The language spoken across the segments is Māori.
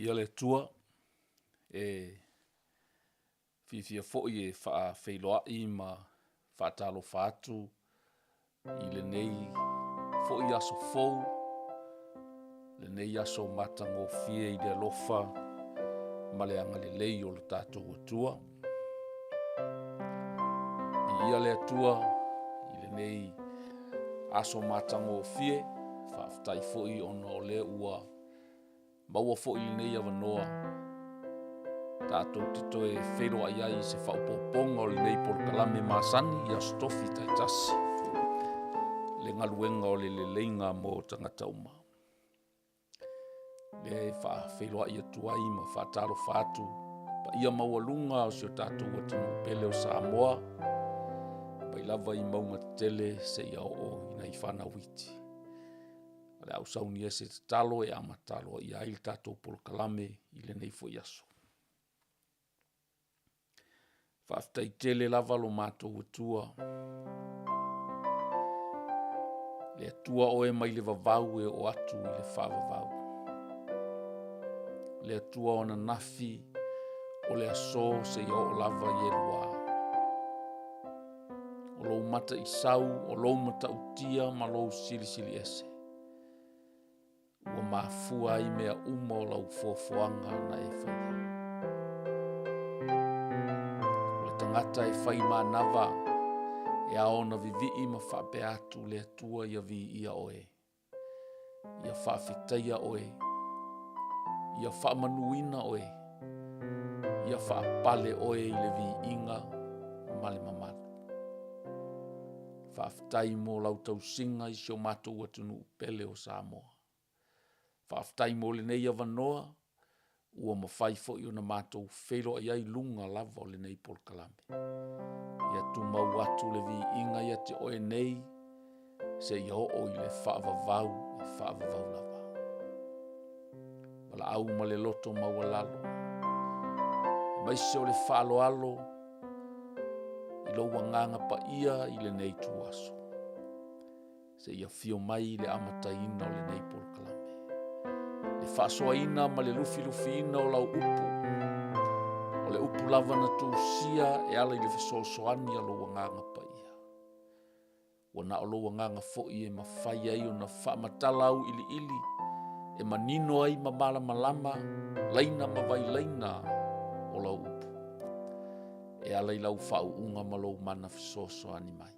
ia le tua e fifia fo'i e whailoai ma whaatalofa atu i le nei fo'i aso fou, le nei aso matangofie i le alofa ma le anga le lei o le tātou atua. I ia le atua i le nei aso matangofie whaaftai fo'i ono o le ua maua fo'i le nei avanoa tātou tito e whero ai ai se whaupoponga o le nei polkalame masani i astofi 𝚗𝚑𝚎𝚅 le ngaluenga o le leinga mo Tagata uma. Le whawhero ai atua i ma whaataro whaatu pa ia maualunga o sio tātou atunu pele o Samoa pa ilava i maunga tele se ia o ina i whana witi. Le au sauni ese talo e amatalo i ail tātou polkalame i le nei fo iaso. Whaaftai tele lava lo mātou atua. Le atua o e mai le vavau e o atu i le whavavau. Le atua o na nafi o le aso se ia o lava i elua. O lou mata i sau, o lou mata utia ma lou sili ese. Ua mafua i mea uma o lau fofoanga na e whaia. O le tangata e whai manava e aona vivi ma whape atu le atua ia vi ia oe. Ia whawhitaia oe. Ia whamanuina oe. Ia whapale oe i le vi inga male mamalu. Whaftai mo lau tau singa i sio mātou atunu pele o Samoa. Whaftai mo le nei avanoa, ua mawhai fo'i o na mātou whero ai ai lunga lava o le nei polkalame. Ia tu mau atu le vi inga ia te oe nei, se ia o i le whaavavau e whaavavau lava. Wala au ma le loto maualalo. E maise o le whaaloalo, i lau nganga pa ia i le nei tuaso. Se ia fio mai le amataina o le nei polkalame. Le whaasoaina ma le lufi-lufiina o lau upu. O le upu lava na tūsia e ala i le whasosoani a lau nganga pa ia. Wana o lau nganga fo'i e mawhai ai o na whaamatala au ili e manino ai ma malama laina ma vai laina o lau upu. E ala i lau whauunga ma lau mana whasosoani mai.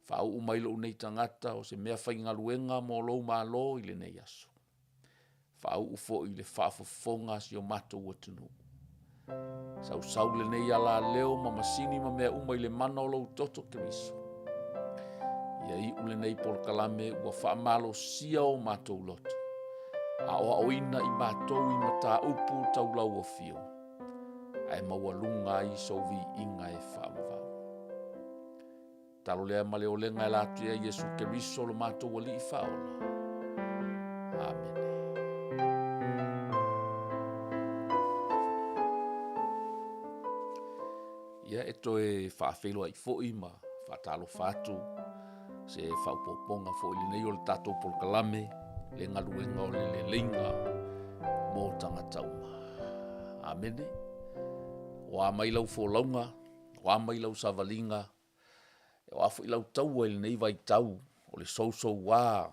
Whau mai lo nei tangata o se mea whaingaluenga mo lau malo i le nei aso. Whau ufo i le whaafofonga si o mātou atunu. Sau le nei ala leo ma masini ma mea uma i le mana o lau toto keriso. Ia i ule nei polkalame ua whaamalo sia o mātou loto. A oa oina i mātou i mata upu tau lau o fio. Ai maualunga i sovi inga e whaamavau. Talo lea ma leo lenga e latu ia Yesu keriso lo mātou wali i whaola. Amen. Ia eto e whaafelo ai fo'i ma whaatalo whaatu se whaupoponga fo'i le nei o le tātou polkalame le ngaluenga o le leinga mō Tagata uma. Amene. O a mai lau fōlaunga, o a mai lau savalinga, e o afu i lau tau e le nei vai tau o le sousou wā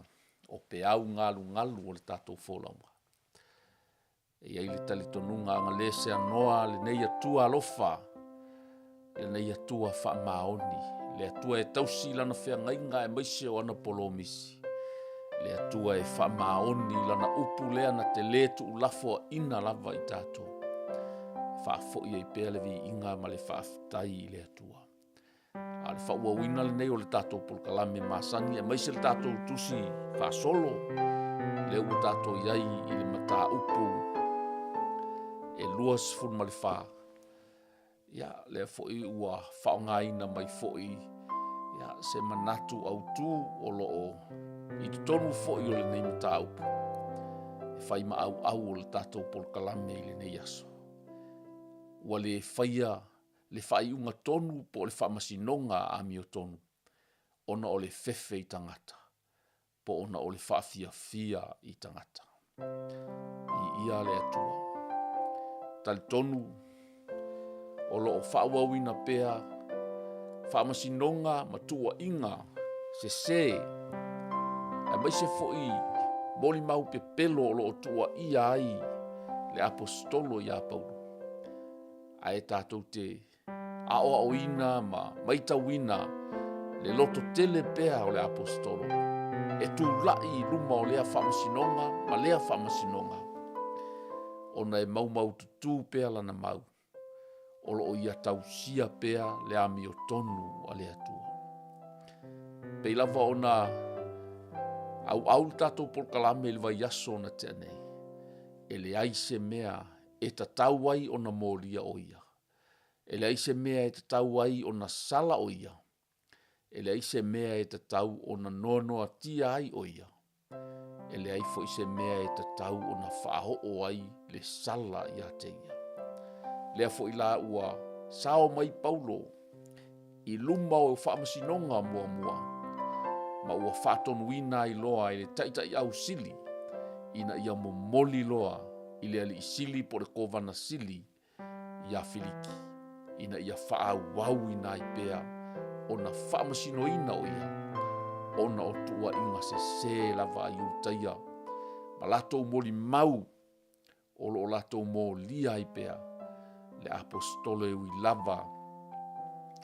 o pe au ngalu o le tātou fōlaunga. E ai le talitonunga anga lese anoa le nei atua alofa, le nei atua whaamaoni, le atua e tausi lana whiangainga e maise o ana polomisi. Le atua e whaamaoni lana upu lea na te letu ulafo ina lava i tātou. Whaafoi e pēr le vi inga ma le whaafitai i le atua. A le whauawina le nei o le tātou polkalame masani e maise le tātou tusi whaasolo. Le ua tātou iai i le mata upu e luas fun ma le wha. Ia le foi ua whaongaina mai foi. Ia se manatu au tū o loo. I te tonu foi o le nei mata upu. E whai ma au o le tātou polkalame i le nei aso. Ua le Faia, le whaiunga tonu po le whamasinonga a mi o tonu. Ona o le Fefe i Tagata. Po ona o le whaafia i Tagata. I ia le atua. Tali tonu o loo whaawawina pea, whaamasinonga matua inga, se. Ai mai se foi moli mau pe pelo o loo tua ia ai le apostolo ia Paulo. Ai tātou te ao ina ma maitawina le loto tele pea o le apostolo. E tu lai luma o lea whamasinonga, ma lea whamasinonga. Ona e mau tutu pea lana mau. O loo ia tausia pea le ami o tonu a le atua. Pei lava ona au tātou polkalame le vai aso na te anei. E le aise mea e tatau ai ona mōlia o ia. E le aise mea e tatau ai ona sala o ia. E le aise mea e tatau ona noanoa tia ai o ia. E le aifo ise mea e tatau ona whaaho o ai le sala ia te ia. Lea fo ila ua sao mai Paulo i luma o whaamasinonga mua. Ma ua whaatonuina i loa i le taitai au sili ina ia momoli loa i le ali sili po le kovana sili ia Filiki. Ina ia whaawau ina i pea ona whaamasinoina o ia. Ona o tua inga se lava i utaia. Ma lato moli mau o lo lato mo lia i pea. Le apostolo e ui lava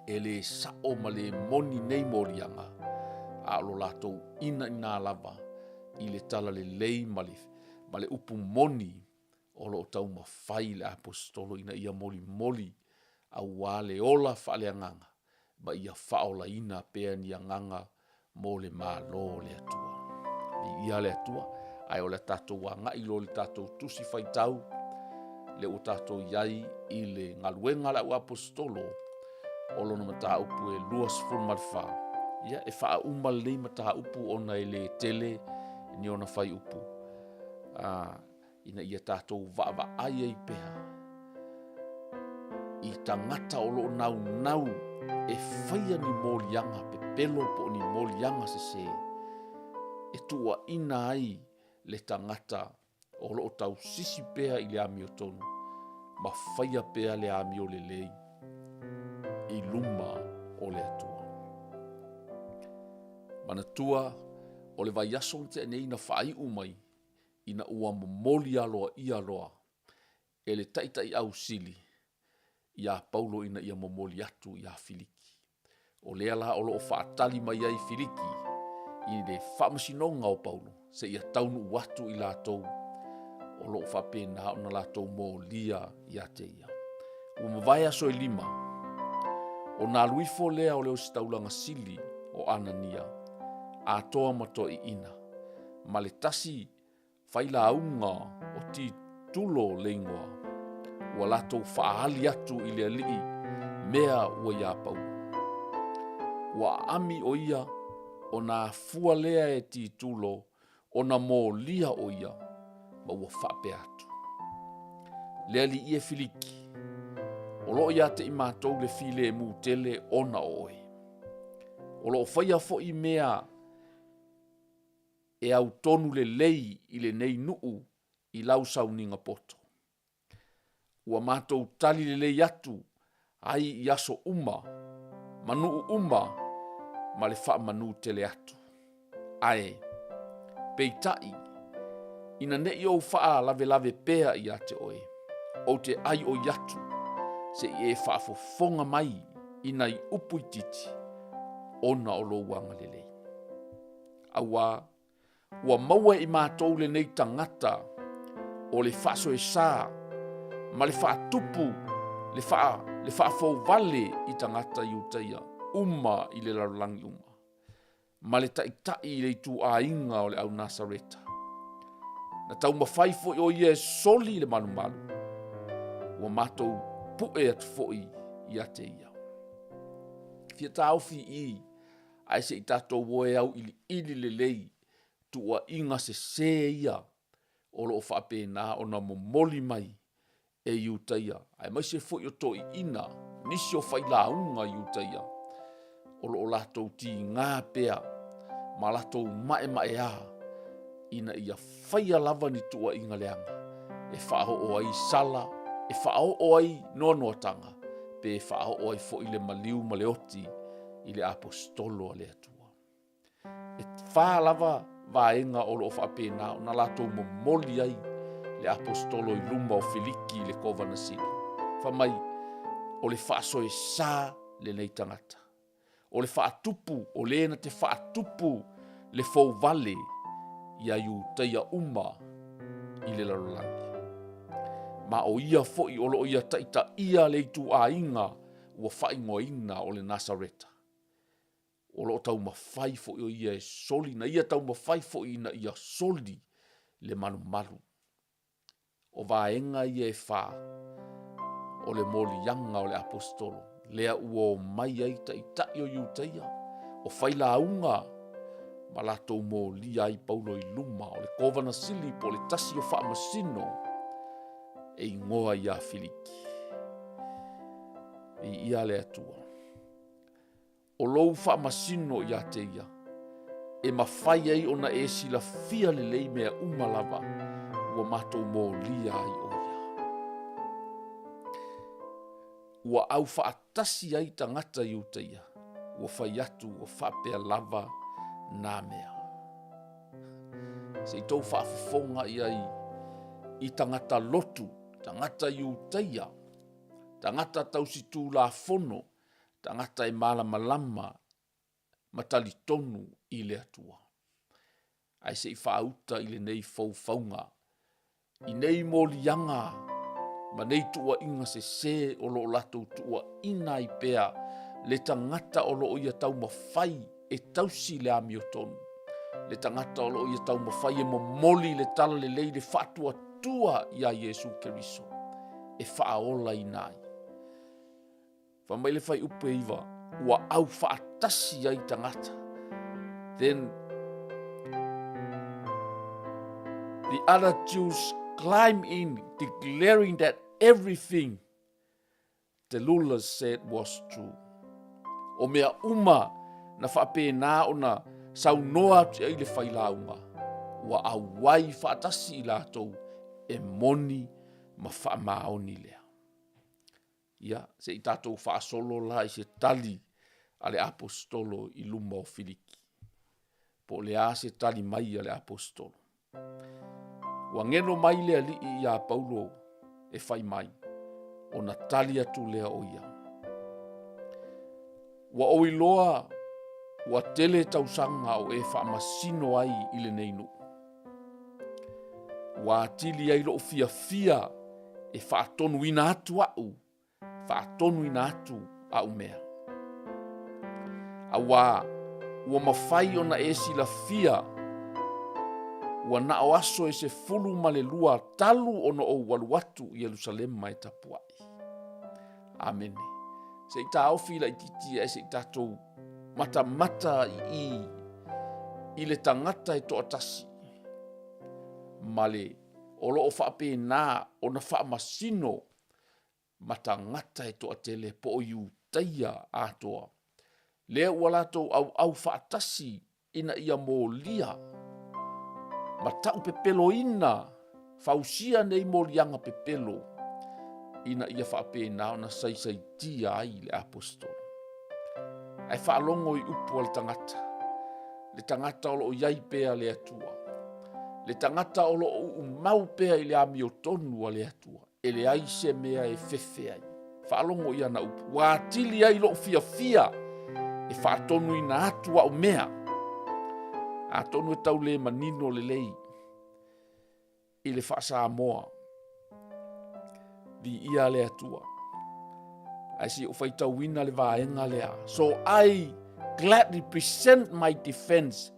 e le sao ma le moni nei morianga. A lo lato ina lava i le tala le lei ma le upu moni o lo tau ma fai le apostolo ina ia moli a wale ola whaaleanganga ma ia whaola ina pea ni anganga mo le malo le atua. Ia le atua ai o le tatou wanga i lo le tatou tusi whaitau le o tatou iai i le ngaluenga la u apostolo o lo na mata upu e luas fun malfa. Ia e wha umal nei mata upu ona i le tele ni ona whai upu. Ina ia tātou va ai ei pea. I tangata o lo nau e whaia ni molianga pe pelo po ni molianga se. E tua ina ai le tangata o lo tau sisi pea i le ami o tonu. Ma whaia pea le ami o le lei. I luma o le atua. Mana tua o le vai aso te nei na whai umai. Ina ua momoli aloa i aloa. E le taitai au sili. Ia Paulo ina ia momoli atu ia Filiki. O lea la o lo whaatali mai ai Filiki. I le whamasinonga o Paulo. Se ia taunu watu i lātou. O lo whapena o na lātou mō lia ia te ia. Ua mawai aso e lima. O nā luifo lea o leo staulanga sili o Anania. A toa mato i ina. Ma le tasi whaila aunga o ti tulo leingoa. Ua latou whaali atu i le alii mea ua ia Paulo. Ua ami o ia o nā fua lea e ti tulo o na mō lia o ia ma ua whape atu. Lea li ia Filiki. O loo ia te i mātou le file e mū tele ona oe. O loo whaia fo i mea e au tonu le lei i le nei nuu i lau sauninga poto. Ua mātou tali le lei atu ai i aso uma, manu uma, ma le wha manu tele atu. Ae, peitai, ina ne i au wha lave pea i ate oe, o te ai o yatu, se i e wha fofonga mai ina i upu i titi, ona o lo wanga le lei. Awa, ua maua i mātou le nei tangata o le whaso e sā, ma le wha tupu, le wha fau vale i tangata i utaia, uma i le larulangi uma. Ma le tai i le tu a inga o le au Nasareta. Na tau mawhaifo i o ia soli le manumalu. Ua mātou pue atu foi i ate ia. Fia tauwhi i, ai se i tātou woe au ili le lei, tua inga se ia, o lo whape nā o na momoli mai e iutaia. Ai mai se foi o to i ina, nisi o whailaunga iutaia. O lo latou ti ngā pea, ma latou mae a, ina ia faia lava ni tua inga leanga. E whaho ai sala, e whaho ai noanoatanga, pe whaho ai fo ile maliu maleoti i le apostolo le atua. E wha lava vaenga o lo whapena o na lato momoli ai le apostolo i luma o Filiki le kovanasil. Whamai o le whaasoe sā le nei tangata. O le whaatupu, o lena te whaatupu le fau vale ia iu teia uma i le larolangi. Ma o ia foi o lo ia taita ia le tu a inga ua whaingoina o le Nasareta. O lo tau mawhai fo i o ia e soli, na ia tau mawhai fo i na ia soli le manumalu. O vaenga ia e wha, o le moli yanga o le apostolo, lea ua o mai ai taita i o iuteia, o whaila aunga, ma lato mo lia ai paulo i luma, o le kovana sili po le tasi o wha masino, e ingoa ia Filiki. I ia le atua. O lou wha masino ia te ia. E mawhai ai ona e sila fia le lei mea umalava. Ua matou mō lia ai o ia. Ua au wha atasi ai tangata i uta ia. Ua whai atu o whapea lava nā mea. Se i tau whaafonga ia i tangata lotu. Tangata i uta ia. Tangata tausitu la fono. Tangata e malama matali tonu i le atua. Ai se i whaauta i le nei faufaunga. I nei molianga. Ma nei tua inga se o lo lato tua ina i pea. Le tangata o lo ia tau mawhai e tausi le ami o tonu. Le tangata o lo ia tau mawhai e momoli le tala le lei le whatua tua ia Yesu Keriso. E whaola i nai. Whamai le whai upe iwa, ua au whaatasi ai tangata. Then the other Jews climb in, declaring that everything the rulers said was true. O mea uma na whapena o na saunoa te ai le whailaunga. Ua au wai whaatasi i lātou e moni ma whaamaoni lea. Ia, se i tātou whaasolo la i se tali ale apostolo i luma o Filiki. Po lea se tali mai ale apostolo. Ua ngeno mai lea li i a Paulo e whai mai. O na tali atu lea o ia. Ua oiloa, ua tele tausanga o e whaamasino ai i le neinu. Ua atili ai lo fia e whaatonu ina atu au. Whaatonu ina atu au mea. Awa, ua mawhai o na e sila fia. Ua na o aso e se fulu male lua talu ono o waluatu i Jerusalem mai tapuai. Amen. Se i tā awhila i titi e se i tātou mata i le tangata e toa tasi. Male, o lo o whaape nā o na whaamasino matangata e toa tele po o iu teia atoa. Lea ua latou au whaatasi ina ia mō lia. Matau pepelo ina, fausia nei mō lianga pepelo. Ina ia whaape nā o na 𝚟𝚑𝚙𝚎 ai le apostolo. Ai whaalongo i upu al tangata. Le tangata o lo o iai pea le atua. Le tangata o lo o mau pea i le ami o tonu a le atua. E le ai se mea e Fefe ai. Whaalongo i ana upu. Wa atili ai lo fia. E whaatonu i na atua o mea. A tonu e tau le manino le lei. I le whaasa moa. Di ia le atua. Ai si o whaitau wina le vaenga lea. So I gladly present my defense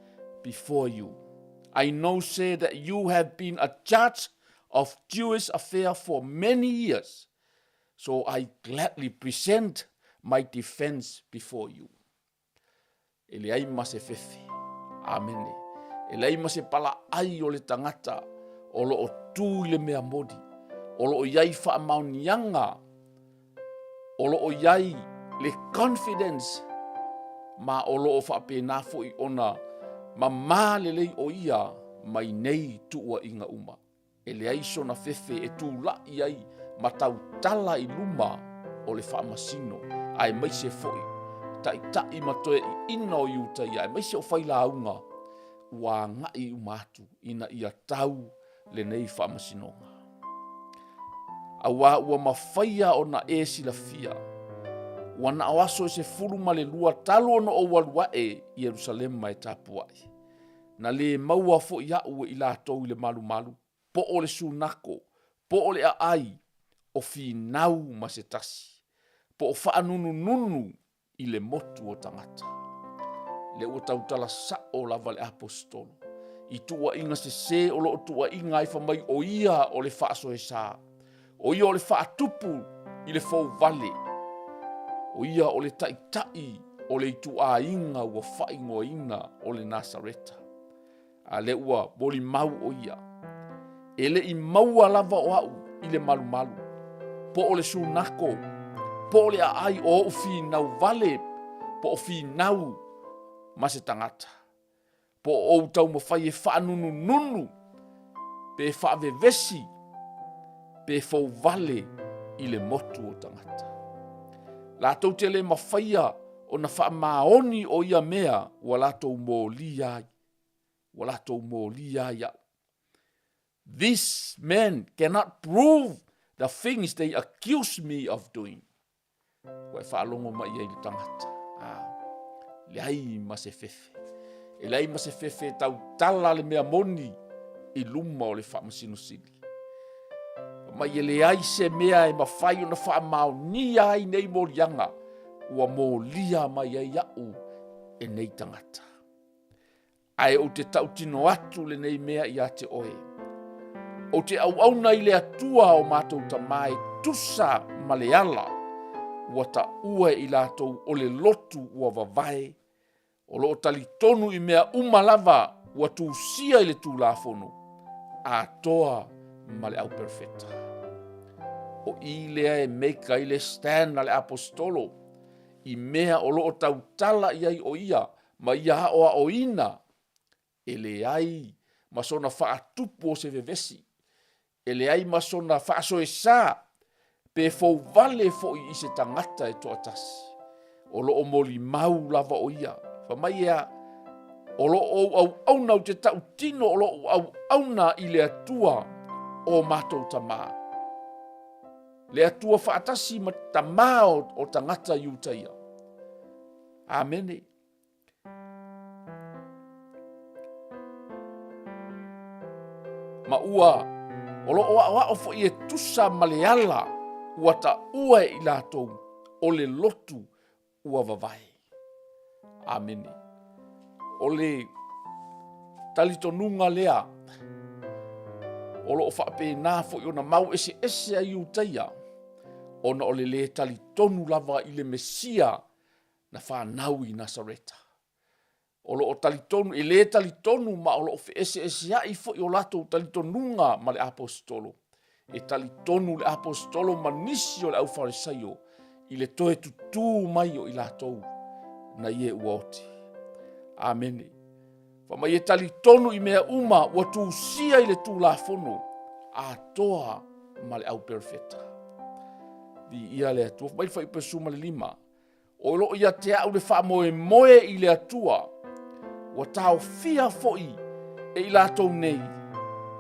before you. I know, say, that you have been a judge of Jewish affairs for many years. So I gladly present my defense before you. Ele ai ma se Fefe. Amen. Ele ai ma se pala ai o le tangata o lo o tū le mea modi. O lo o iai wha maunianga. O lo o iai le confidence. Ma o lo o wha penafo i ona ma le lei o ia mai nei tua inga uma. E le aiso na Fefe e tu lai ai ma tau tala I luma o le whaamasino. Ai mai se foi. Tai matoe I ina o iuta ia. Ai mai se o whaila aunga. Wa ngai umatu ina ia tau le nei whaamasinonga. Awa ua mawhaia o na e silafia. Wana awaso se fulu ma le lua talo ono o walua e Yerusalem mai tapuai. Na le maua fo ia ue I latou I le malu. Po o le sunako. Po o le ai. O finau ma se tasi. Po o whaanunu I le motu o tangata. Le ua tautala sa o lava le apostolo. I tua inga se o lo tua inga I whamai o ia o le whaasoesa. O ia o le whaatupu I le fau vale. O ia o le tai o le tua inga ua whaingo inga o le Nasareta. A le ua boli mau o ia. E le I maua lava o au I le malu. Po o le sunako. Po o le ai o finau vale. Po o finau ma se tangata. Po o tau mawhai e whaanunu. Pe whaavevesi. Pe fau vale I le motu o tangata. La tau te le mawhaia o na whaamaoni o ia mea wa la tau mōlia. Wa la tau mōlia ia. This man cannot prove the things they accuse me of doing. Wa e whaalongo mai ai le tangata. Le ai ma se Fefe. E le ai ma se Fefe tau tala le mea moni I luma o le whaamasinosili. Ma ye le ai se mea e mawhai o na whaamaoni ai nei morianga. Ua mōlia mai ai au e nei tangata. Ai o te tautino atu le nei mea I a te oe. O te au nei le atua o mātou tamai tusa maleala. Ua ta ua I lātou o le lotu ua vavae. O lo tali tonu I mea umalava ua tūsia I le tūlafono. A toa ma le au perfecta. O I lea e meika I le stand na le apostolo. I mea o lo tau tala I ai o ia. Ma ia o ina. E le ai masona whaatupu o se vevesi. E le ai masona whaasoesa. Pe fau vale fo I se tangata e toa tasi. O lo o moli mau lava o ia. Whamai ea. O lo o au nau te tau tino. O lo au na I le atua o mātou tamaa. Le atua whaatasi ma tamaa o tangata iutaia. Amene. Ma ua. O lo o fo I e tusa maleala. Ua ta ua I lātou o le lotu ua vavae. Amene. O le talitonunga lea. O lo whaapena fo I ona mau ese a iutaia. Ona o le talitonu lava I le Mesia na whanau I Nasareta. O lo talitonu, le talitonu ma o lo ese ai fo I o lātou talitonunga ma le apostolo. E talitonu le apostolo manisi o le au farisaio I le toe tutu mai o I lātou na ie uoti. Amene. Whama ie talitonu I mea uma ua tūsia I le tūlafono a toa ma le au perfecta. Di ia le atua. Mai whai pesu ma le 5. O lo ia te au le whaamoe I le atua. Ua tau fia foi e I lātou nei.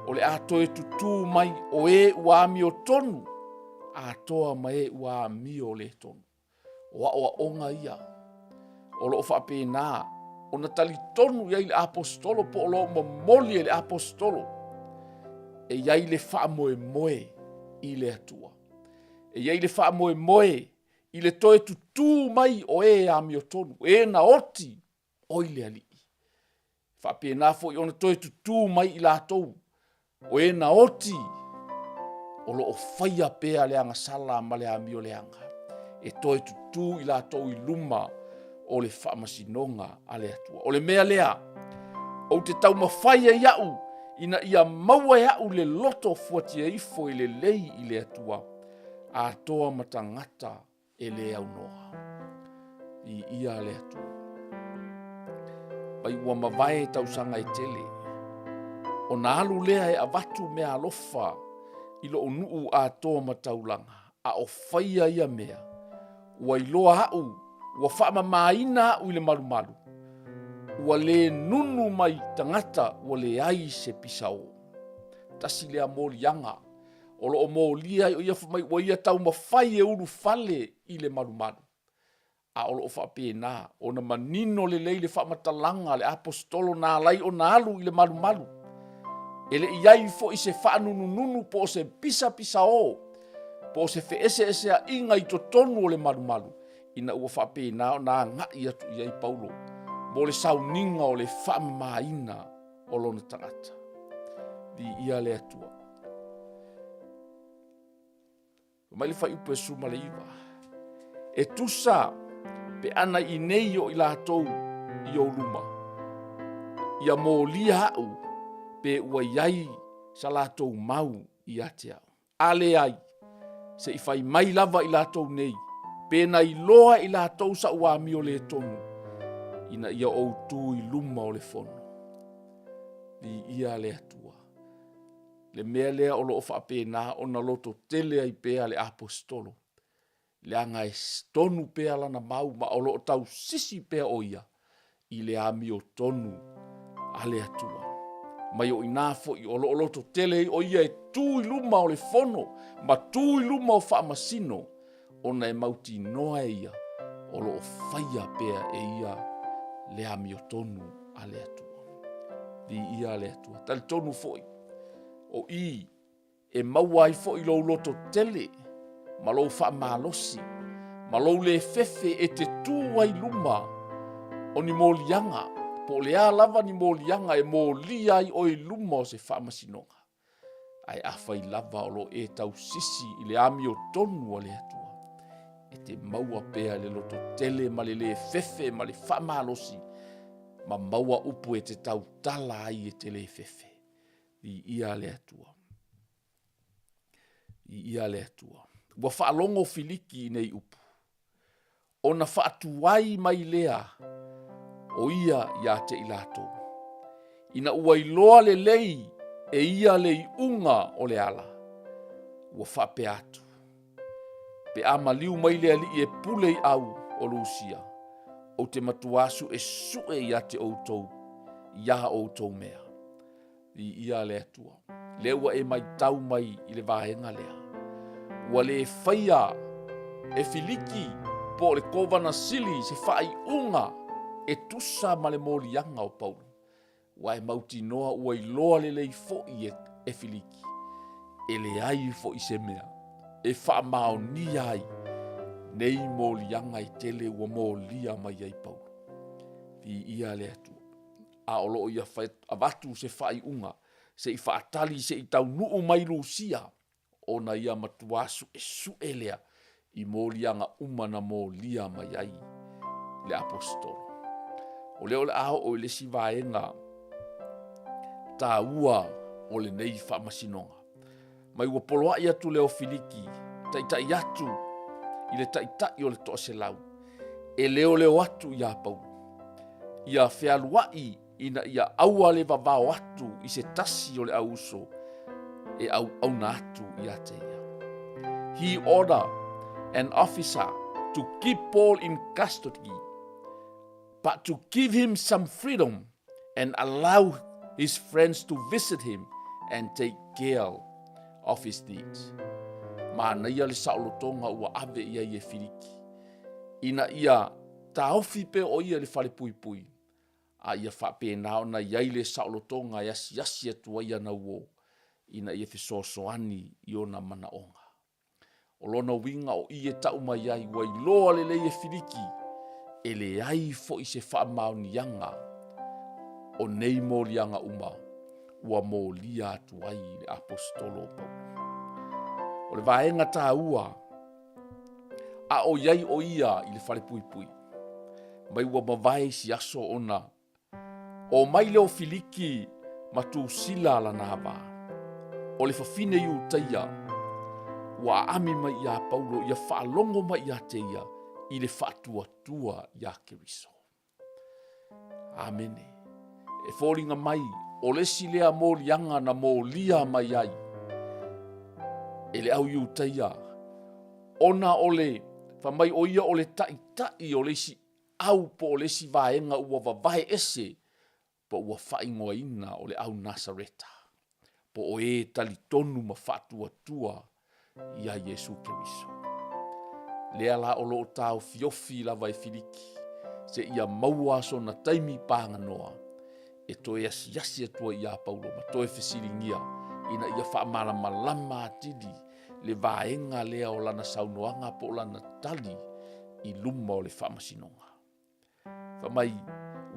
O le ato e tutu mai o e uami o tonu. A toa mai e uami o le tonu. O onga ia. O lo whapena. O na tali tonu iai le apostolo po o lo mamoli le apostolo. E iai le whaamoe I le atua. E iai le whaamoe I le toe tutu mai o e ami o tonu. E na oti o I le ali. Whapena fo I ona toe tutu mai I lātou. O e na oti o lo o Faia pea leanga sala ma le ami o leanga. E toe tutu I lātou I luma o le whaamasinonga a le atua. O le mea lea, o te tau mawhaia iau, ina ia maua iau le loto fuatia ifo I le lei I le atua. A toa matangata e le au noa. I ia le atua. Pai ua mawai tau sanga I tele. O nā alu lea e avatu mea alofa I lo nuu a toa mataulanga. A o Faia ia mea. Ua iloa au, ua whaama maina au I le malumalu. Ua le nunu mai tangata ua le ai se pisao. Tasi lea molianga. O lo o molia o ia whamai ua ia tau mawhai e uru fale I le malumalu. A o lo o whapena, o na manino le leile whamatalanga le apostolo nā lai o nā alu I le malumalu. Ele iai fo I se whanunu po se pisa o. Po se feese ese a inga I to tonu o le malumalu. Ina ua whapena o nā ngai atu iai Paulo. Mo le sauninga o le whamaina o lona tagata. Di ia le atua. Mai le whai upe suma le iwa. E tusa pe ana I nei o I lātou I o luma. Ia mō lia au pe ua iai sa lātou mau I ate au. Ale ai, se I whai mai lava I lātou nei, pe na I loa I lātou sa ua mi o le tonu, ina ia ou tū I luma o le fono. Di ia le atua. Le mea lea o lo o whapena o na loto tele ai pea le apostolo. Le anga e tonu pea lana mau ma o lo o tau sisi pea o ia, I le ami o tonu a le atua. Mai o inafo I o lo loto tele o ia e tū I luma o le fono, ma tū I luma o whaamasino, o na e mauti noa e ia, o lo o Faia pea e ia le ami o tonu a le atua. Di ia le atua. Tali tonu foi, o I e mauai foi lo loto tele, ma lo whaamalosi, ma lo le Fefe e te tū ai luma, o ni molianga, po lea lava ni molianga e molia I o I luma o se whaamasinonga. Ai awhai lava o lo e tau sisi I le ami o tonu a le atua. E te maua pea le loto tele ma le Fefe ma le whaamalosi, ma maua upu e te tau tala ai e te le Fefe. I ia le atua. I ia le atua. Ua whaalongo filiki nei upu. O na whaatuai mai lea, o ia ia te ilato. Ina ua iloa le lei e ia le unga o le ala. Ua whape atu. Pe ama liu mai lea li e pulei au o Lucia. O te matuasu e sue ia te outou. Ia outou mea. I ia le atua. Le ua e mai tau mai I le vahenga lea. Ua le Faia e filiki po le kovana sili se whai unga e tusa ma le molianga o Paulo. Ua e mauti noa ua I loa le lei fo'i e filiki. E le ai fo'i se mea. E wha mao ni ai. Nei molianga I tele ua molia mai ai Paulo. Di ia le atu. A olo ia avatu se whai unga. Se I whaatali se I tau nuu mai Lucia. O na ia matuasu e suelea. I molianga umana molia mai ai. Le apostolo. O leo le aho o le si vaenga tā ua o le nei whaamasinonga. Mai ua poloa I atu leo filiki, taitai atu I le taitai o le toa se lau. E leo atu ia Paulo. Ia whialuai ina ia aua le vavao atu I se tasi o le auso e au na atu ia te ia. He ordered an officer to keep Paul in custody, but to give him some freedom and allow his friends to visit him and take care of his needs. Mana ia le saulotonga ua ave ia I e filiki. Ina ia taofi pe o ia le fale pui pui. A ia whape nao na iai le saulotonga yasi atua ia na uo. Ina ia fisosoani I ona manaonga. O lona winga o ia tau mai ai ua I loa le e filiki. E le ai fo I se whaamau nianga. O nei molianga umau. Ua molia atu ai le apostolo Paulo. O le vaenga tā ua. A o iai o ia I le whare pui pui. Mai ua mawai si aso ona. O mai leo filiki matu sila la nava. O le fafine yu taia. Ua ami mai ia Paulo ia whaalongo mai ia teia. I le whaatua tua ia Keriso. Amene. E fōringa mai o lesi lea mo lianga na mo lia mai ai. E le au iu taia, ona ole, whamai o ia ole tai o lesi au po o lesi vaenga ua vavae ese, po ua whaingoa ina o le au Nasareta. Po o e tali tonu ma whatua tua ia Yesu Keriso. Lea la o loo tau fiofi la vai filiki, se ia maua so na taimi panga noa, e toe asiasi atua ia Paulo, ma toe fesiringia, ina ia whaamala malama atidi, le vaenga lea o lana saunoanga po lana tali, i luma o le whaamasinonga. Whamai,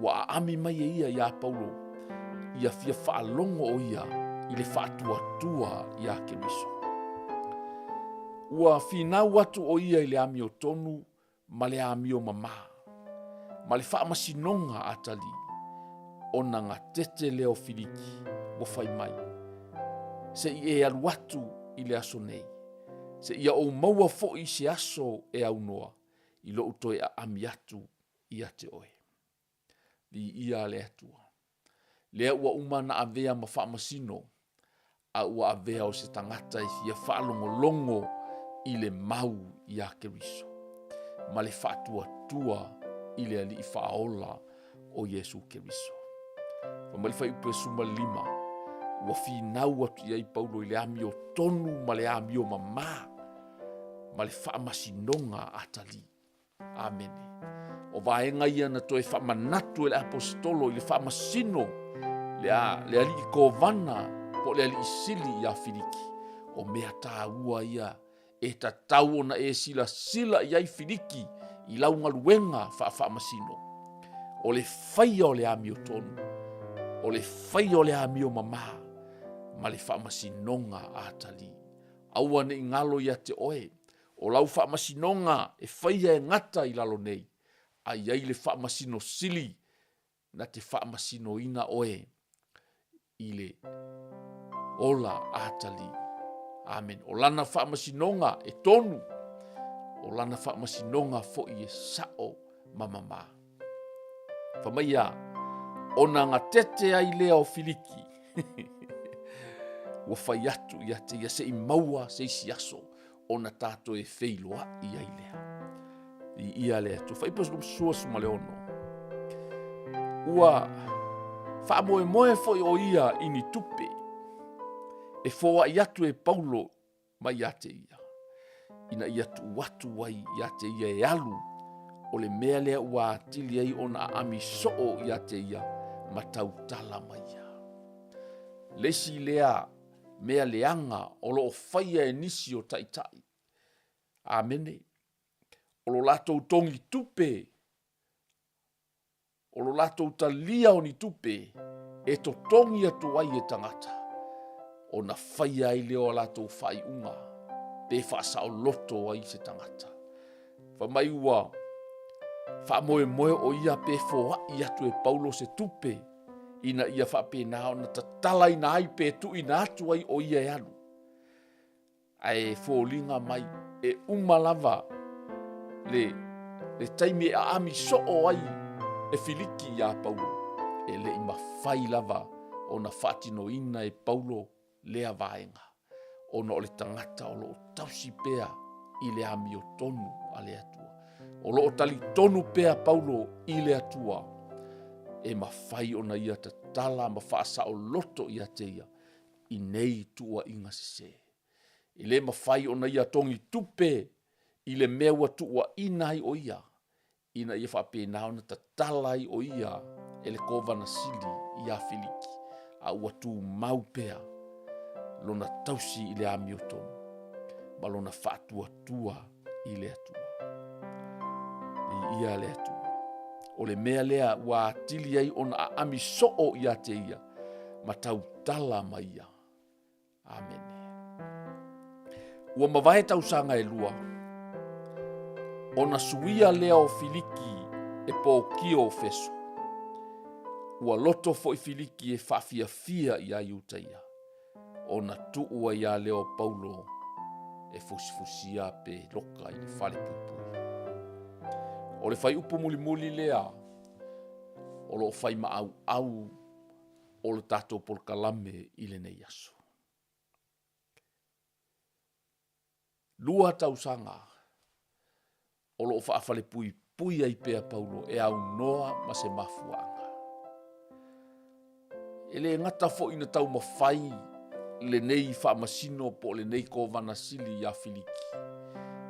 wa ami mai e ia Paulo, ia fia whaalongo o ia, i le whaatua ia Keriso. Ua finau atu o ia i le ami o tonu, ma le ami o mama. Ma le whaamasinonga atali, ona ngā tete leo filiki, wa whai mai. Se i e alu atu i le aso nei. Se ia o maua fo i se aso e au noa, i lo utoe a ami atu i ate oe. Li ia le atua. Lea ua umana avea ma whaamasino, a ua avea o se tangata i fia whaalongolongo i le mau i a Keriso. Ma le whaatua tua i le ali i whaola o Yesu Keriso. Whamali whai upe suma 5, ua whinau atu i Paulo i le ami o tonu ma le ami o mama, ma le whaamasinonga atali. Amene. O vaenga ia na toe whaamanatu e le apostolo i le whaamasino, le ali i kovana, po le ali i sili i a Filiki, o mea tā ua ia, e ta tau ona e sila i ai Filiki, i launga luenga whaamasino. O le Faia o le ami o tonu, o le Faia o le ami o mama, ma le whaamasinonga atali. Aua ne ingalo ia te oe, o lau whaamasinonga e Faia e ngata i lalo nei, ai ai le whaamasino sili, na te whaamasino ina oe, i le ola atali. Amen. O lana whaamasinonga e tonu, o lana whaamasinonga fo i e sao mamama. Whamaia, ona ngā tete ai lea o Filiki, ua whai atu ia te ia se i maua se i siaso, ona tātou e wheiloa i ai lea. I ia lea tu, whaipas lum suas ma le ono. Ua whaamoe foi o ia ini tupe, e fōa i atu e Paulo mai ia te ia. Ina ia tu watu wai ia te ia e alu, o le mea lea ua atili ai ona ami soo ia te ia, ma tau tala mai ia. Lesi lea mea leanga o lo Faia e nisi o taitai. Amene. O lo latou tongi tupe, o lo latou talia o ni tupe, e to tongi atu ai e tangata. O na Faia ai leo latou whai unga, pe whaasao loto ai se tangata. Whamai ua, whaamoe o ia pe fōa i atu e Paulo se tupe, ina ia whapena o na tatala ina ai pe tu ina atu ai o ia e alu. Ai fōlinga mai e umalava le taimi a ami soo ai e Filiki ia Paulo, e le ima whai lava o na whatino ina e Paulo lea vaenga. O na o le tangata o lo tausi pea i le ami o tonu a le atua. O lo tali tonu pea Paulo i le atua. E ma whai o na ia ta tala ma whaasa o loto ia te ia, i nei tua inga se. I le ma whai o na ia tongi tupe, i le meua tua inai o ia, ina ia whapena o na ta tala i o ia, e le kovana sili i a Filiki, a ua tu mau pea, lona tausi i le ami o tonu, ma lona whaatua tua i le atua. I ia le atua. O le mea lea ua atili ai ona a ami soo i a te ia, ma tau tala mai ia. Amen. Ua mawae tau sanga e lua, ona suia lea o Filiki e po kio o feso. Ua loto fo i Filiki e whawhiawhia i a iutaia. Ona tuua i a leo Paulo e fusifusia pe loka i le whale pupui. O le whai upu muli lea, o lo whai ma au, o le tātou polokalame i le nei aso. Lua tausanga o lo whaafale pui ai pea Paulo e au noa ma se mafuanga. E le ngata fo ina tau mawhai le nei whaamasino po le nei ko vanasili ia Filiki.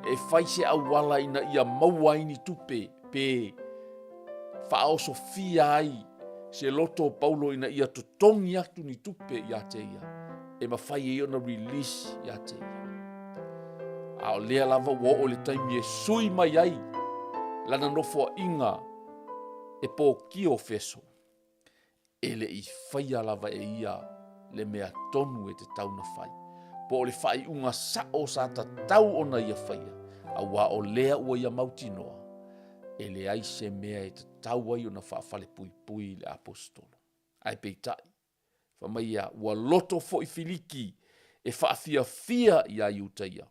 E whai se au wala ina ia maua ini tupe pe whaoso fia ai se loto Paulo ina ia totongi atu ni tupe ia te ia. E mawhai e ona release ia te ia. A o lea lava ua o le taimi e sui mai ai lana nofo inga e po kio feso. E le I whaia lava e ia le mea tonu e te tau na whai. Po o le whai unga sao sa ta tau ona ia whaia. A wa o lea ua ia mauti noa. E le ai se mea e te tau ai ona whaafale pui le apostolo. Ai peitai. Whamai ia ua loto fo I Filiki e whaafia fia ia iutaia.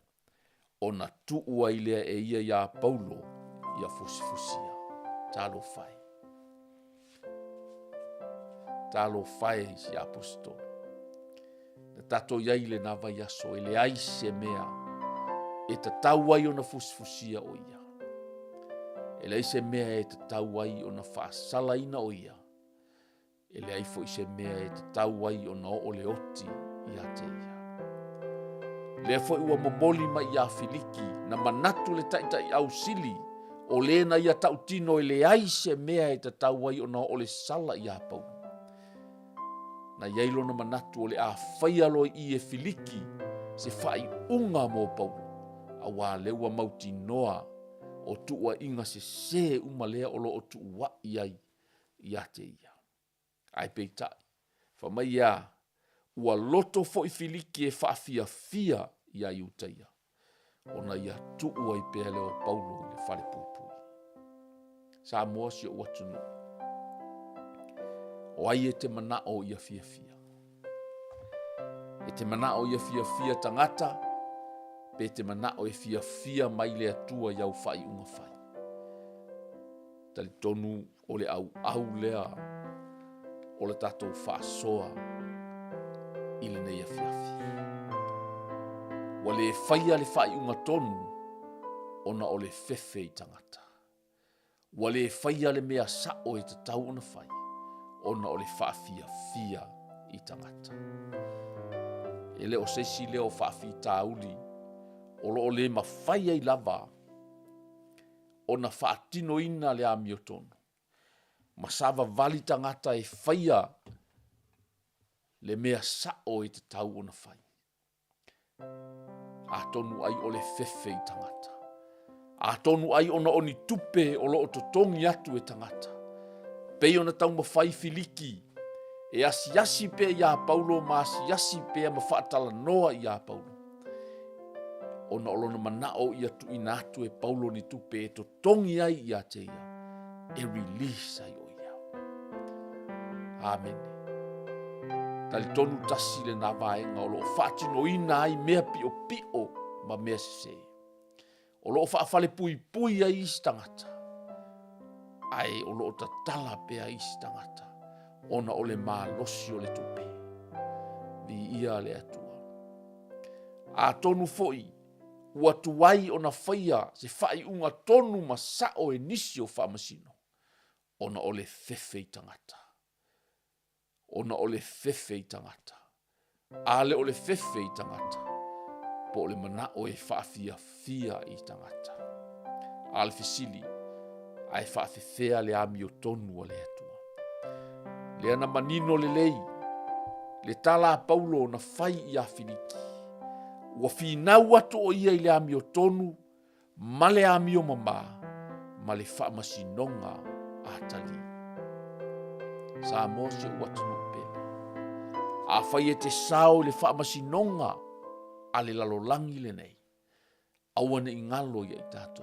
Ona tua I lea e ia Paulo ia fusifusia. Talo whai. Talo whai si apostolo. Na tato iai le nawa yaso, e le ai se mea, e te tau ai ona fusifusia o ia. E le ai se mea e te tau ai ona whaasala ina o ia. E le ai fo I se mea e te tau ai ona o le oti ia te ia. Le fo ua momoli mai ia Filiki, na manatu le taitai au sili, o le na ia tautino e le ai se mea e te tau ai ona o le sala ia Paulo. Na yailo na manatu o le a whaialo I e Filiki se whai unga mo Paulo. A wā leua mauti noa o tua inga se umalea o lo o tua iai ia te ia. Ai peitai. Whamai ia ua loto fo I Filiki e whaafia fia ia iutaia. Ona ia tua I pea leo Paulo I le whare pui. Sa moa si o atunu. O ai e te manao ia fia. E te manao ia fia tangata, pe te manao e fia mai le atua iau whai unga whai. Tali tonu o le au lea, o le tatou whaasoa, I le nei a fia. Wa le whaia le whai unga tonu, ona o le Fefe I tangata. Wa le whaia le mea sao e te tau ona whai, ona o le fia I tangata. E le o sesi leo whaafi tauli, o lo o le mawhaia I lava, o na whaatino ina le a miotono. Masava vali tangata e whaia le mea sao e te tau ona whai. A tonu ai o le Fefe I tangata. A tonu ai ona oni tupe o lo o totongi atu e tangata. Pei ona tau mawhai Filiki, e asiasi pe ia Paulo ma asiasi pe ma whaatala noa ia Paulo. Ona olona manao ia tu inatu e Paulo ni tupe e totongi ai ia te ia. E release ai o ia. Amen. Tali tonu tasi le na vaenga o lo whaatino ina ai mea pio ma mea se. O lo whaafale pui ai istangata. Ai o lo tatala pe ai istangata. Ona o le mālosi o le tupe. Vi ia le atua. A tonu foi, ua tuai ona whaia se whai unga tonu ma sao e nisi o whamasino. Ona o le Fefe I tangata. Ona o le Fefe I tangata. Ale o le Fefe I tangata. Po o le manao e whaafia I tangata. Ale fesili, ai whaafefea le ami o tonu o le atua. Le ana manino le lei, le tala Paulo na whai ia Filiki. Ua whinau atu o ia I le ami o tonu, ma le ami o mama, ma le whaamasinonga atali. Sa mo se uatano pele. A whai e te sao le whaamasinonga, a le lalolangi le nei. Awane I ngalo ia I tato,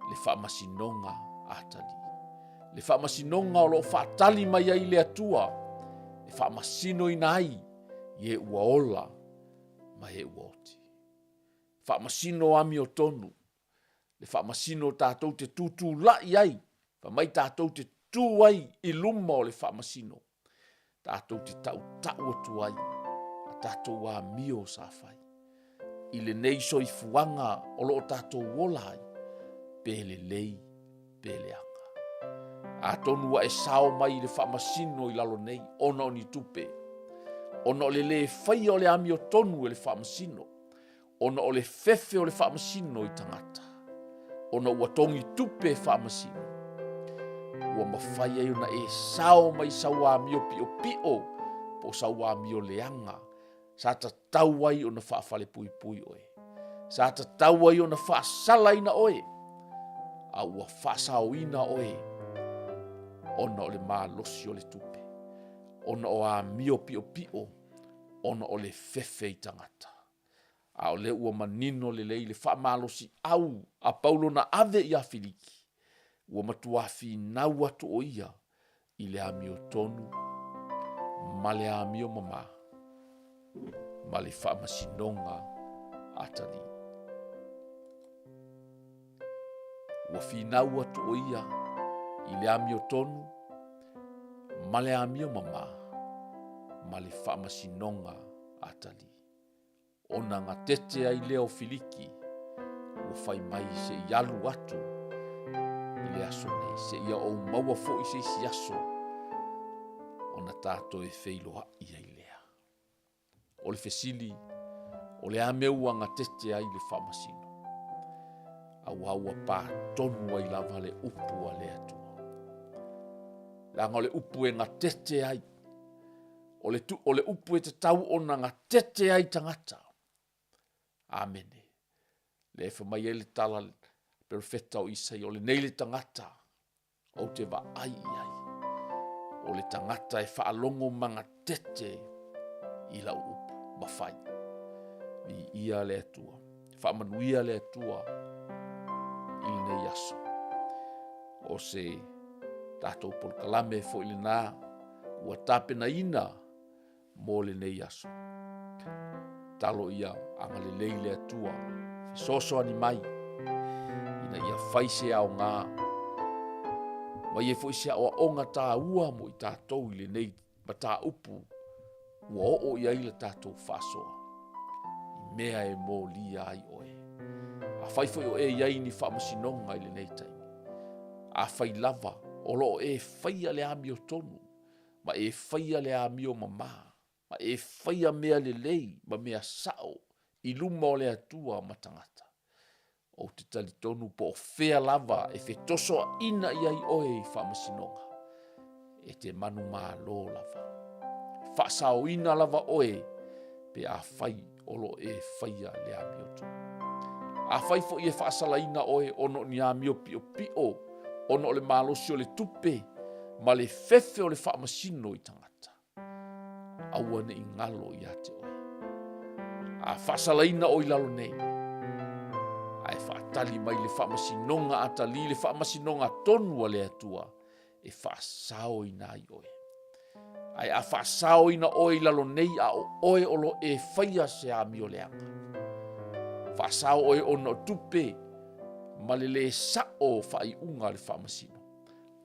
le whaamasinonga atali. Le whaamasino o lo whaatali mai ai le atua. Le whaamasino I nai, ye ua ola, ma he ua oti. Whaamasino ami o tonu. Le whaamasino tātou te tūtū lai ai. Whamai tātou te tū ai I luma o le whaamasino. Tātou te tau atu ai, a tātou a mio sa fai. I le nei soifuanga o loo tātou wola ai, pele lei, pele anga. A tonu wa e sao mai le whaamasino i lalo nei, ona o ni tupe. Ona o le whaia o le ami o tonu e le whaamasino. Ona o le fefe o le whaamasino i tangata. Ona ua tongi tupe whaamasino. Ua mawhaia iuna e sao mai sau a mio pio pio, po sau a mio leanga. Sa ta tau ai ona whaafale pui pui oe. Sa ta tau ai ona whaasala ina oe. A ua whaasao ina oe. Ona o le maa losi o le tupe. Ona o a mio pio pio. Ona o le fefe i tangata. A o le ua manino le lei le whaamalosi au. A paulo na ave i a Filiki. Ua matua fi nau atu o ia. I le amio tonu. Ma le amio mama. Ma le whaamasinonga atani. Ua fi nau atu o ia. I le amio tonu. Ma le amio mama. Ma le whaamasinonga atali. Ona ngā tete ai leo Filiki. Ua whai mai se ialu atu. I le aso nei. Se ia o maua fo i se isi aso. Ona tātou e wheiloa ia i lea. O le fesili. O le ameu ngā tete ai le whaamasino. Aua pā tonu ai lava le upu a le atua. Langa o le upu e ngā tete ai. O le upu e te tau ona ngā tete ai tangata. Amene. Le e whamai e le tala perfeta o Isai. O le nei le tangata. O te wa ai ai. O le tangata e whaalongo manga tete i la upu. Mawhai. I ia le atua. Whaamanuia le atua. I nei aso. O se tātou polkalame fo i le nā. Ua tāpena ina. Mo le nei aso. Talo ia anga le leile atua. Soso ani mai. Ina ia whaise au ngā. Mai e fo isia o onga tā ua mo i tātou i le nei. Ma tā upu. Ua o ia i le tātou whasoa. I mea e mō lia ai oe. A whaifo o e iai ni whaamasinonga i le nei taimi. A whai lava. O lo e whaia le ami o tonu. Ma e whaia le ami o mama. Ma e whaia mea le lei. Ma mea sao. I luma o le atua matangata. O te tali tonu po o whea lava. E whe toso ina iai oe i whaamasinonga. E te manu maa lo lava. Whaasao ina lava oe. Pe a whai o lo e whaia le ami o tonu. A whai fo i e whaasala ina oe. Ono ni ami o pio pio. Ono o le malosi o le tupe. Ma le fefe o le whaamasino i tangata. Aua ne i ngalo i ate oe. A whaasalaina o i lalo nei. A e whaatali mai le whaamasinonga atali. Le whaamasinonga tonu a le atua. E whaasao i nai oe. A e a whaasao i na oe i lalo nei. A o oe o lo e whaia se a mio leanga. Whaasao oe o no tupe. Ma le sao whai unga le whaamasino.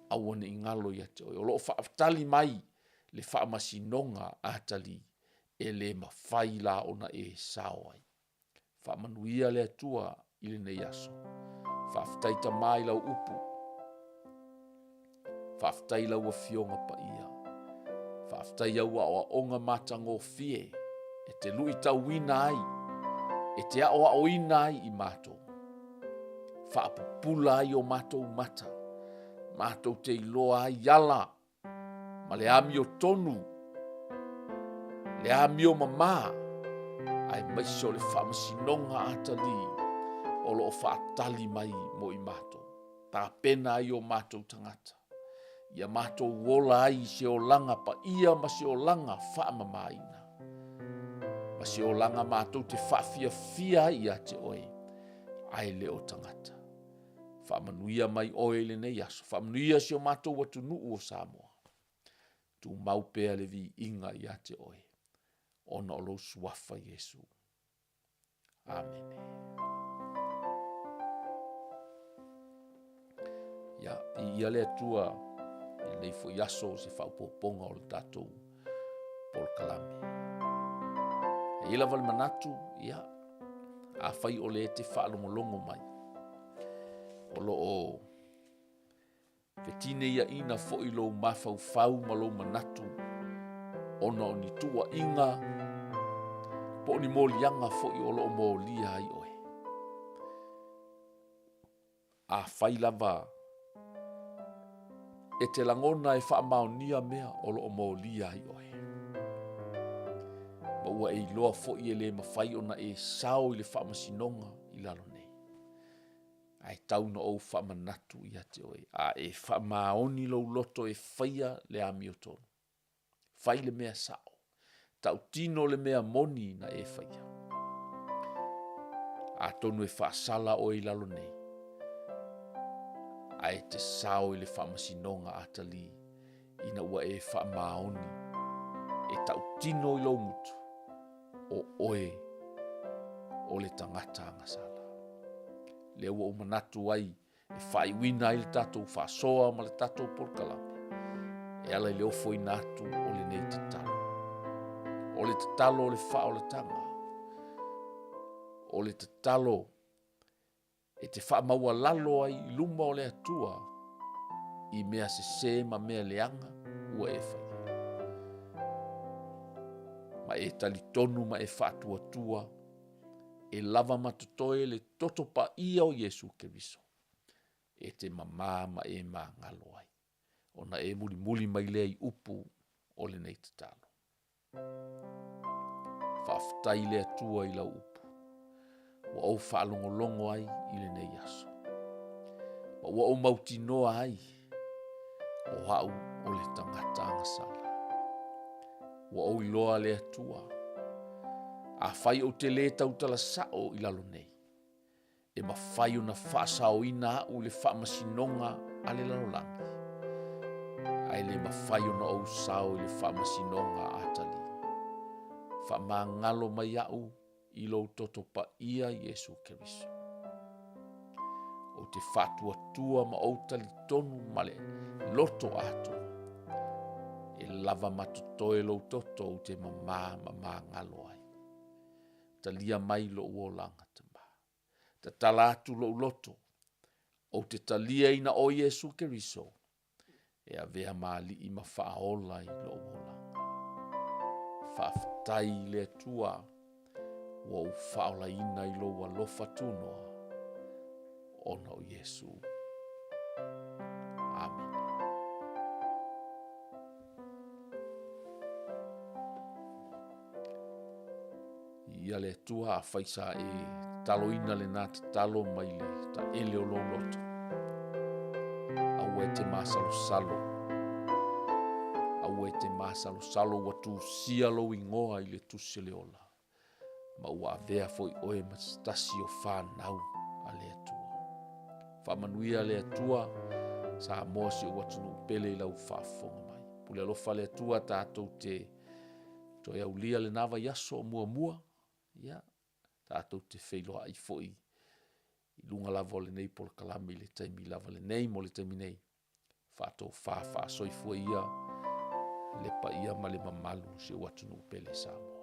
Aua ne i ngalo i ate oe. O lo whaatali mai le whaamasinonga atali. E le mawhai la ona e sao ai. Whaamanuia le atua i le nei aso. Whaaftaita mai lau upu. Whaaftai lau a fionga pa ia. Whaaftai au a onga matango fie. E te lui tau wina ai. E te ao a oina ai i mātou. Whaapupula ai o mātou mata. Mātou te iloa ai yala. Ma le ami o tonu. Le ami o mama. Ai maiso le whaamasinonga atali. O lo whaatali mai mo i mātou. Tā pena ai o mātou tangata. Ia mātou wola ai se o langa pa ia ma se o langa whaamamaina. Ma se o langa mātou te whaafia fia i ate oe. Ai le o tangata. Whaamanuia mai oe le nei aso. Whaamanuia se o mātou watu nuu o Samoa. Tu maupea le vi inga i ate oe. Ona o lo suafa Yesu. Amen. Ia, i ia le atua, i nei fo yaso se whaupoponga o le tātou pol kalame. E ila wale manatu, ia, a whai o le te whaalongolongo mai. O lo o Petine ia ina fo i lo mafau ma lo manatu. Ona o ni tua inga. Po ni molianga fo i o lo molia ai oe. A whai lava. E te langona e wha maonia mea o lo molia ai oe. Ma ua e loa fo i le mawhai ona e sao i le wha masinonga i lalo nei. Ai tauna o wha manatu i ate oe. A e wha maoni lo loto e whaia le ami o tonu. Whai le mea sao. Tau tino le mea moni na e whaia. A tonu e wha sala o i lalo nei. A e te sao i le wha masinonga atali. Ina ua e wha maoni. E tau tino i lo mutu. O oe. O le tangata angasala. Le ua umanatu ai, e whai wina i le tatou whasoa ma le tatou porkalame. E ala i le ofo i natu o le nei te talo. O le te talo o le wha o le tanga. O le te talo, e te wha maua lalo ai i luma o le atua, i mea se ma mea leanga, ua e whai. Ma e tali tonu ma e wha tua, e lava matutoe le toto pa ia o Yesu Keriso. E te mamā ma e mā ngalo ai. Ona e muli mai lea i upu o le nei te talo. Whaftai lea tua i lau upu. Wa au whaalongolongo ai i le nei aso. Ma wa au mautinoa ai. O hau o le tangata angasala. Wa au iloa lea tua. A whai o te le tau tala sao i lalo nei. E ma whai o na whaasao ina u le whaamasinonga a le lalolangi. Ai le ma whai o na au sao i le whaamasinonga atali. Whaamangalo mai au i lo toto pa ia Yesu Keriso. O te whatua tua ma au tali tonu male loto ato. E lava matutoe lo toto o te mamā ngalo ai. Talia mai lo uolanga te mā. Ta talatu lo loto. O te talia ina o Yesu Keriso. E a vea mali i ma whaola i lo uolanga. Whaftai le tua. Wa u whaola ina i lo walofa tunoa. Ona o Yesu. Amen. Ia le tua a whaisa e talo ina le nā te talo mai le ta ele o lo loto. Au e te māsalo salo. Au e te māsalo salo watu sia lo ingoa i le tusi le ola. Ma ua avea foi oe matasi o whanau a le atua. Whamanuia le atua sa mosi o watu no pele i lau whafonga mai. Pule alofa le atua tātou te toi au lia le nawa yaso mua. Ia, tātou te whailoa i foi. I lunga lava le nei pol kalami le taimi lava le nei mo le taimi nei. Whātou wha soi fua ia, le pa ia ma le mamalu se watu no pele sa mo.